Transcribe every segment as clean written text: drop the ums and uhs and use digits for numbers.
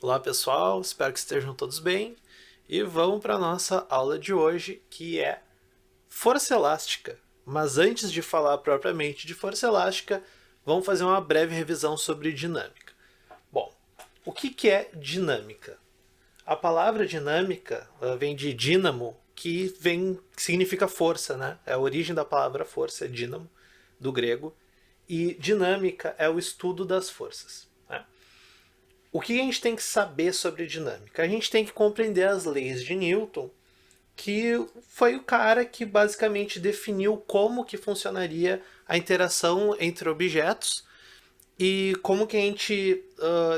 Olá pessoal, espero que estejam todos bem e vamos para a nossa aula de hoje, que é força elástica. Mas antes de falar propriamente de força elástica, vamos fazer uma breve revisão sobre dinâmica. Bom, o que é dinâmica? A palavra dinâmica vem de dínamo, que significa força, né? É a origem da palavra força, é dínamo, do grego, e dinâmica é o estudo das forças. O que a gente tem que saber sobre dinâmica? A gente tem que compreender as leis de Newton, que foi o cara que basicamente definiu como que funcionaria a interação entre objetos e como que a gente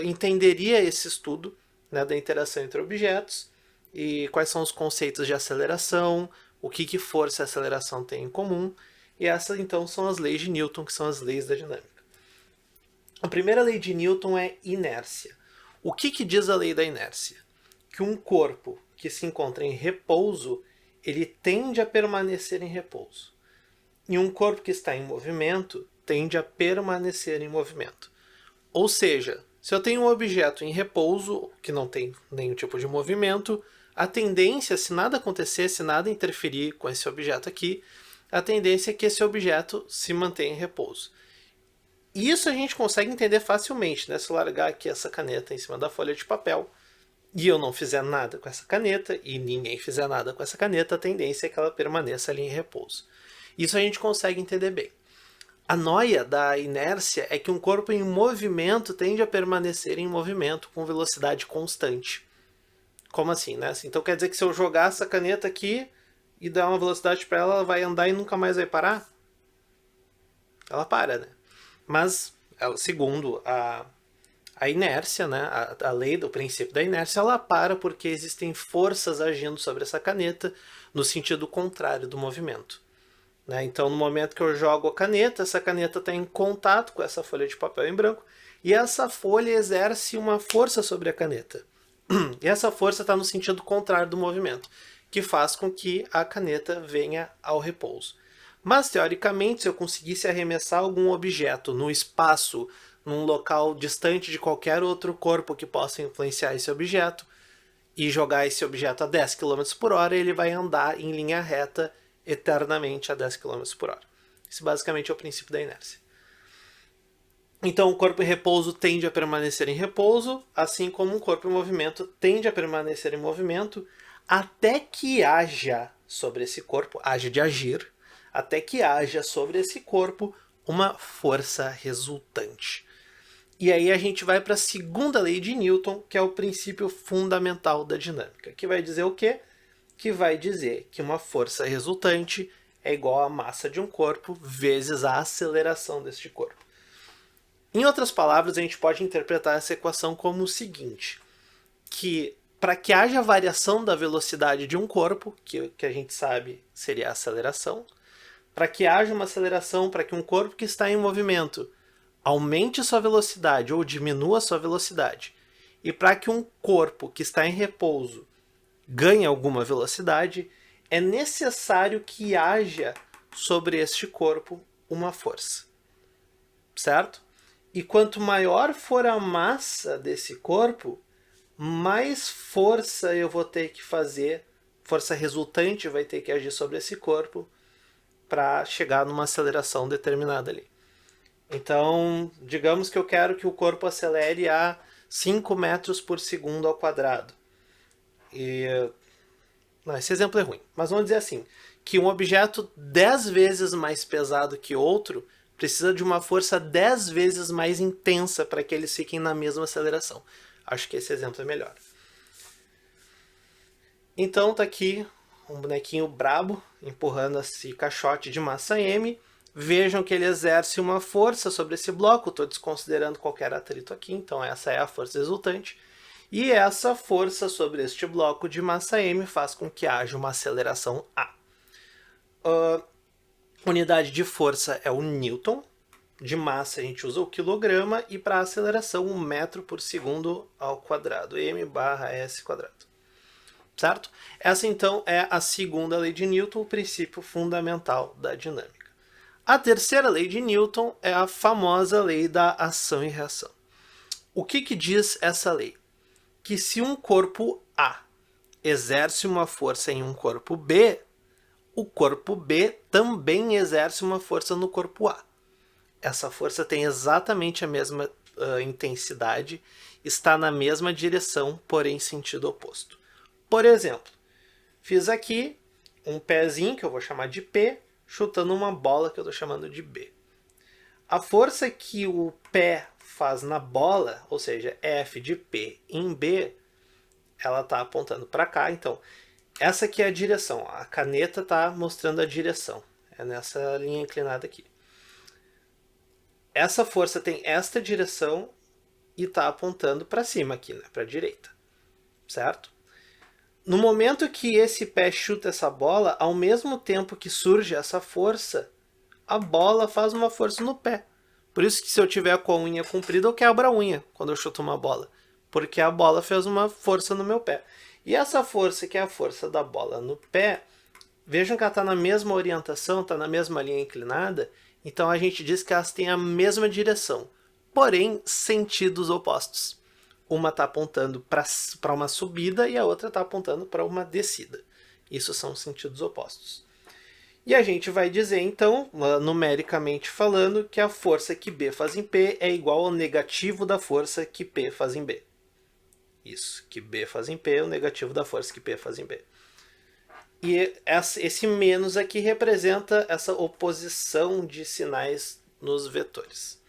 entenderia esse estudo, né, da interação entre objetos e quais são os conceitos de aceleração, o que força e aceleração têm em comum. E essas então são as leis de Newton, que são as leis da dinâmica. A primeira lei de Newton é inércia. O que diz a lei da inércia? Que um corpo que se encontra em repouso, ele tende a permanecer em repouso. E um corpo que está em movimento tende a permanecer em movimento. Ou seja, se eu tenho um objeto em repouso, que não tem nenhum tipo de movimento, a tendência, se nada acontecer, se nada interferir com esse objeto aqui, a tendência é que esse objeto se mantenha em repouso. E isso a gente consegue entender facilmente, né? Se eu largar aqui essa caneta em cima da folha de papel e eu não fizer nada com essa caneta e ninguém fizer nada com essa caneta, a tendência é que ela permaneça ali em repouso. Isso a gente consegue entender bem. A noia da inércia é que um corpo em movimento tende a permanecer em movimento com velocidade constante. Como assim, né? Então quer dizer que se eu jogar essa caneta aqui e dar uma velocidade para ela, ela vai andar e nunca mais vai parar? Ela para, né? Mas, segundo a inércia, né, a lei do princípio da inércia, ela para porque existem forças agindo sobre essa caneta no sentido contrário do movimento. Né? Então, no momento que eu jogo a caneta, essa caneta está em contato com essa folha de papel em branco e essa folha exerce uma força sobre a caneta. E essa força está no sentido contrário do movimento, que faz com que a caneta venha ao repouso. Mas, teoricamente, se eu conseguisse arremessar algum objeto no espaço, num local distante de qualquer outro corpo que possa influenciar esse objeto, e jogar esse objeto a 10 km por hora, ele vai andar em linha reta eternamente a 10 km por hora. Esse basicamente é o princípio da inércia. Então, o corpo em repouso tende a permanecer em repouso, assim como um corpo em movimento tende a permanecer em movimento, até que haja sobre esse corpo, haja de agir, até que haja sobre esse corpo uma força resultante. E aí a gente vai para a segunda lei de Newton, que é o princípio fundamental da dinâmica, que vai dizer o quê? Que vai dizer que uma força resultante é igual à massa de um corpo vezes a aceleração deste corpo. Em outras palavras, a gente pode interpretar essa equação como o seguinte, que para que haja variação da velocidade de um corpo, que a gente sabe seria a aceleração, para que haja uma aceleração, para que um corpo que está em movimento aumente sua velocidade ou diminua sua velocidade, e para que um corpo que está em repouso ganhe alguma velocidade, é necessário que haja sobre este corpo uma força. Certo? E quanto maior for a massa desse corpo, mais força eu vou ter que fazer, força resultante vai ter que agir sobre esse corpo para chegar numa aceleração determinada ali. Então, digamos que eu quero que o corpo acelere a 5 metros por segundo ao quadrado. Não, esse exemplo é ruim, mas vamos dizer assim, que um objeto 10 vezes mais pesado que outro precisa de uma força 10 vezes mais intensa para que eles fiquem na mesma aceleração. Acho que esse exemplo é melhor. Então tá aqui um bonequinho brabo empurrando esse caixote de massa M. Vejam que ele exerce uma força sobre esse bloco. Estou desconsiderando qualquer atrito aqui, então essa é a força resultante. E essa força sobre este bloco de massa M faz com que haja uma aceleração A. Unidade de força é o Newton. De massa a gente usa o quilograma. E para aceleração, 1 metro por segundo ao quadrado. M/s quadrado. Certo? Essa então é a segunda lei de Newton, o princípio fundamental da dinâmica. A terceira lei de Newton é a famosa lei da ação e reação. O que diz essa lei? que se um corpo A exerce uma força em um corpo B, o corpo B também exerce uma força no corpo A. Essa força tem exatamente a mesma intensidade, está na mesma direção, porém sentido oposto. Por exemplo, fiz aqui um pezinho, que eu vou chamar de P, chutando uma bola que eu estou chamando de B. A força que o pé faz na bola, ou seja, F de P em B, ela está apontando para cá. Então, essa aqui é a direção. A caneta está mostrando a direção. É nessa linha inclinada aqui. Essa força tem esta direção e está apontando para cima aqui, né, para a direita. Certo? No momento que esse pé chuta essa bola, ao mesmo tempo que surge essa força, a bola faz uma força no pé. Por isso que se eu tiver com a unha comprida, eu quebro a unha quando eu chuto uma bola. Porque a bola fez uma força no meu pé. E essa força, que é a força da bola no pé, vejam que ela está na mesma orientação, está na mesma linha inclinada. Então a gente diz que elas têm a mesma direção, porém sentidos opostos. Uma está apontando para uma subida e a outra está apontando para uma descida. Isso são sentidos opostos. E a gente vai dizer, então, numericamente falando, que a força que B faz em P é igual ao negativo da força que P faz em B. Isso, que B faz em P é o negativo da força que P faz em B. E esse menos aqui representa essa oposição de sinais nos vetores.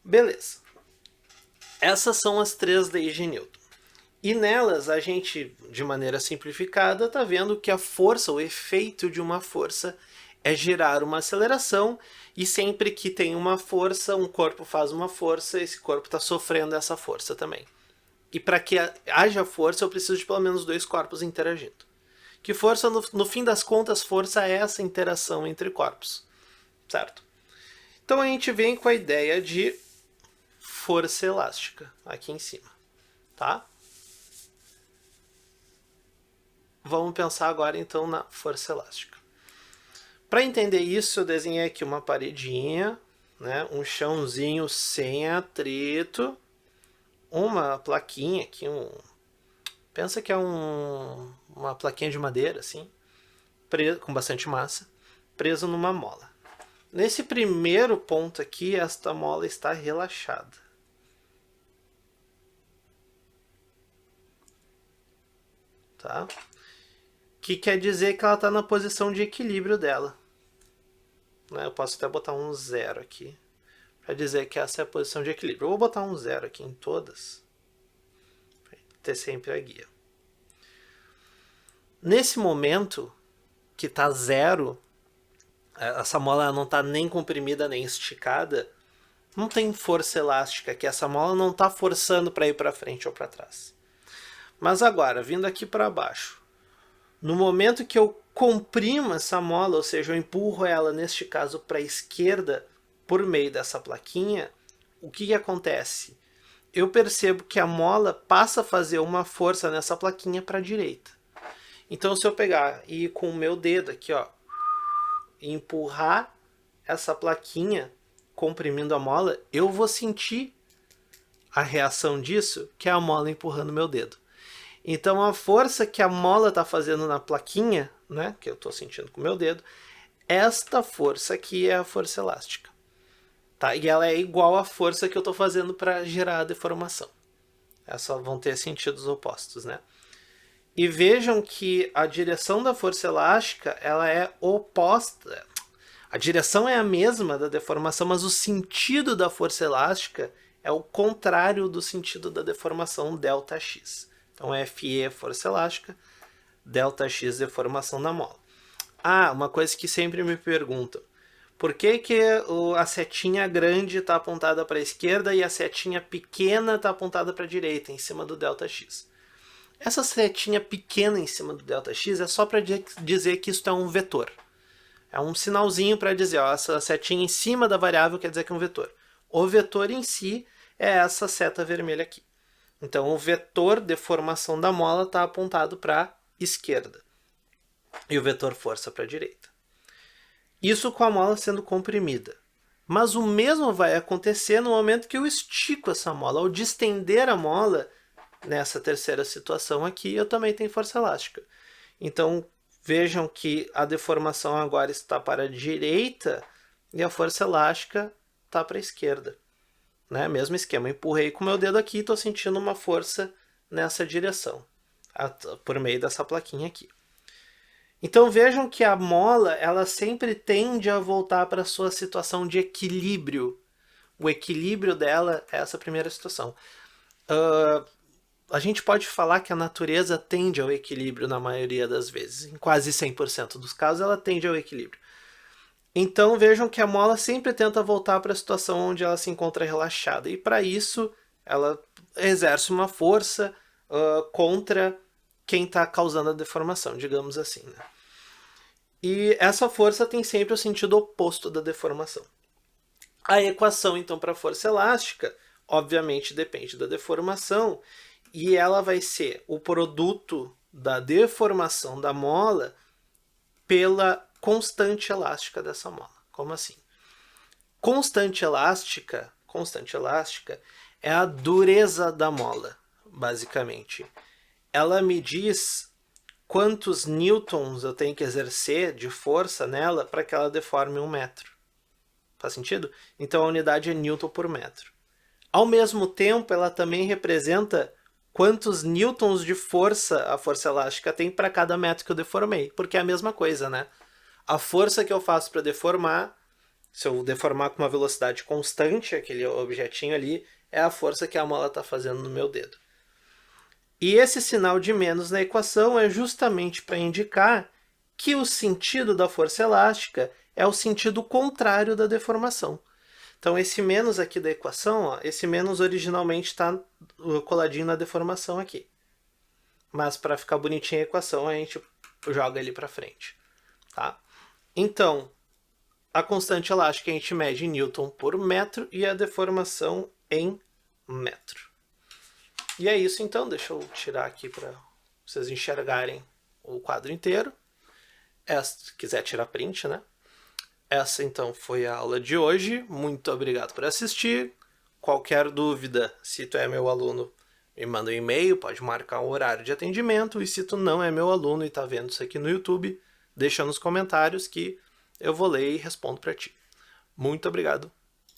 Beleza. Essas são as três leis de Newton. E nelas a gente, de maneira simplificada, está vendo que a força, o efeito de uma força é gerar uma aceleração, e sempre que tem uma força, um corpo faz uma força, esse corpo está sofrendo essa força também. E para que haja força, eu preciso de pelo menos dois corpos interagindo. Que força, no fim das contas, força é essa interação entre corpos, certo? Então a gente vem com a ideia de força elástica aqui em cima, tá? Vamos pensar agora então na força elástica. Para entender isso, eu desenhei aqui uma paredinha, né, um chãozinho sem atrito, uma plaquinha aqui, pensa que é uma plaquinha de madeira, assim, com bastante massa, preso numa mola. Nesse primeiro ponto aqui, esta mola está relaxada. Tá? Que quer dizer que ela está na posição de equilíbrio dela. Eu posso até botar um 0 aqui, para dizer que essa é a posição de equilíbrio. Eu vou botar um 0 aqui em todas, para ter sempre a guia. Nesse momento que está 0, essa mola não está nem comprimida nem esticada, não tem força elástica, que essa mola não está forçando para ir para frente ou para trás. Mas agora, vindo aqui para baixo, no momento que eu comprimo essa mola, ou seja, eu empurro ela, neste caso, para a esquerda, por meio dessa plaquinha, o que acontece? Eu percebo que a mola passa a fazer uma força nessa plaquinha para a direita. Então, se eu pegar e ir com o meu dedo aqui, ó, e empurrar essa plaquinha, comprimindo a mola, eu vou sentir a reação disso, que é a mola empurrando meu dedo. Então a força que a mola está fazendo na plaquinha, né, que eu estou sentindo com o meu dedo, esta força aqui é a força elástica. Tá? E ela é igual à força que eu estou fazendo para gerar a deformação. Essas vão ter sentidos opostos, né? E vejam que a direção da força elástica ela é oposta. A direção é a mesma da deformação, mas o sentido da força elástica é o contrário do sentido da deformação ΔX. Então, Fe é força elástica, ΔX deformação da mola. Uma coisa que sempre me perguntam. Por que a setinha grande está apontada para a esquerda e a setinha pequena está apontada para a direita, em cima do ΔX? Essa setinha pequena em cima do ΔX é só para dizer que isso é um vetor. É um sinalzinho para dizer, ó, essa setinha em cima da variável quer dizer que é um vetor. O vetor em si é essa seta vermelha aqui. Então, o vetor deformação da mola está apontado para a esquerda. E o vetor força para a direita. Isso com a mola sendo comprimida. Mas o mesmo vai acontecer no momento que eu estico essa mola. Ao distender a mola, nessa terceira situação aqui, eu também tenho força elástica. Então, vejam que a deformação agora está para a direita e a força elástica está para a esquerda. Né? Mesmo esquema, empurrei com o meu dedo aqui e estou sentindo uma força nessa direção, por meio dessa plaquinha aqui. Então vejam que a mola ela sempre tende a voltar para a sua situação de equilíbrio. O equilíbrio dela é essa primeira situação. A gente pode falar que a natureza tende ao equilíbrio na maioria das vezes. Em quase 100% dos casos ela tende ao equilíbrio. Então vejam que a mola sempre tenta voltar para a situação onde ela se encontra relaxada. E para isso ela exerce uma força contra quem está causando a deformação, digamos assim. Né? E essa força tem sempre o sentido oposto da deformação. A equação, então, para a força elástica, obviamente depende da deformação, e ela vai ser o produto da deformação da mola pela constante elástica dessa mola. Como assim? Constante elástica é a dureza da mola, basicamente. Ela me diz quantos newtons eu tenho que exercer de força nela para que ela deforme 1 metro. Faz sentido? Então a unidade é newton por metro. Ao mesmo tempo, ela também representa quantos newtons de força a força elástica tem para cada metro que eu deformei, porque é a mesma coisa, né? A força que eu faço para deformar, se eu deformar com uma velocidade constante, aquele objetinho ali, é a força que a mola está fazendo no meu dedo. E esse sinal de menos na equação é justamente para indicar que o sentido da força elástica é o sentido contrário da deformação. Então esse menos aqui da equação, ó, esse menos originalmente está coladinho na deformação aqui. Mas para ficar bonitinha a equação, a gente joga ele para frente. Tá? Então, a constante elástica a gente mede em newton por metro e a deformação em metro. E é isso então, deixa eu tirar aqui para vocês enxergarem o quadro inteiro. Se quiser tirar print, né? Essa então foi a aula de hoje. Muito obrigado por assistir. Qualquer dúvida, se tu é meu aluno, me manda um e-mail, pode marcar um horário de atendimento. E se tu não é meu aluno e está vendo isso aqui no YouTube, deixa nos comentários que eu vou ler e respondo para ti. Muito obrigado.